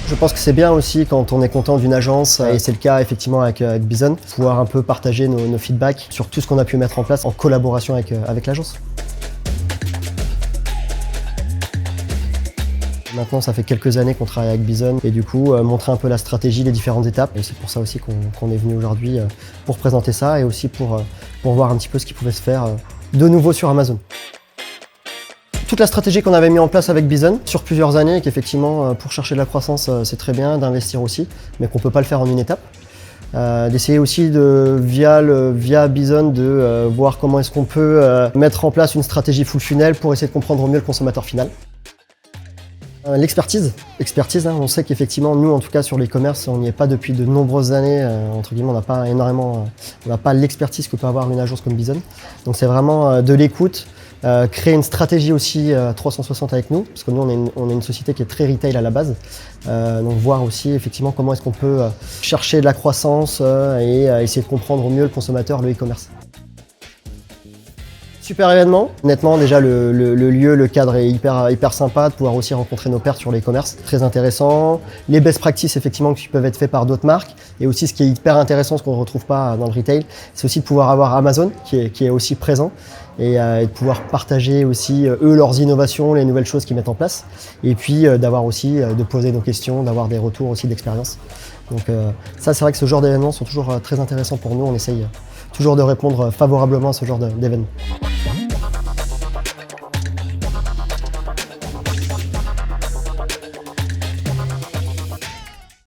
Je pense que c'est bien aussi quand on est content d'une agence, et c'est le cas effectivement avec Bison, pouvoir un peu partager nos feedbacks sur tout ce qu'on a pu mettre en place en collaboration avec l'agence. Maintenant, ça fait quelques années qu'on travaille avec Bison et du coup, montrer un peu la stratégie, les différentes étapes. Et c'est pour ça aussi qu'on est venu aujourd'hui pour présenter ça et aussi pour voir un petit peu ce qui pouvait se faire de nouveau sur Amazon. Toute la stratégie qu'on avait mis en place avec Bison sur plusieurs années et qu'effectivement, pour chercher de la croissance, c'est très bien d'investir aussi, mais qu'on ne peut pas le faire en une étape. D'essayer aussi via Bison de voir comment est-ce qu'on peut mettre en place une stratégie full funnel pour essayer de comprendre au mieux le consommateur final. L'expertise, on sait qu'effectivement, nous en tout cas sur l'e-commerce, on n'y est pas depuis de nombreuses années, entre guillemets, on n'a pas l'expertise que peut avoir une agence comme Bison. Donc c'est vraiment de l'écoute, créer une stratégie aussi 360 avec nous, parce que nous on est une société qui est très retail à la base, donc voir aussi effectivement comment est-ce qu'on peut chercher de la croissance et essayer de comprendre au mieux le consommateur, le e-commerce. Super événement. Honnêtement, déjà le lieu, le cadre est hyper sympa, de pouvoir aussi rencontrer nos pairs sur l'e-commerce. Très intéressant. Les best practices effectivement qui peuvent être faits par d'autres marques. Et aussi ce qui est hyper intéressant, ce qu'on ne retrouve pas dans le retail, c'est aussi de pouvoir avoir Amazon qui est aussi présent et de pouvoir partager aussi eux leurs innovations, les nouvelles choses qu'ils mettent en place. Et puis d'avoir aussi de poser nos questions, d'avoir des retours aussi d'expérience. Donc ça, c'est vrai que ce genre d'événements sont toujours très intéressants pour nous. On essaye toujours de répondre favorablement à ce genre d'événements.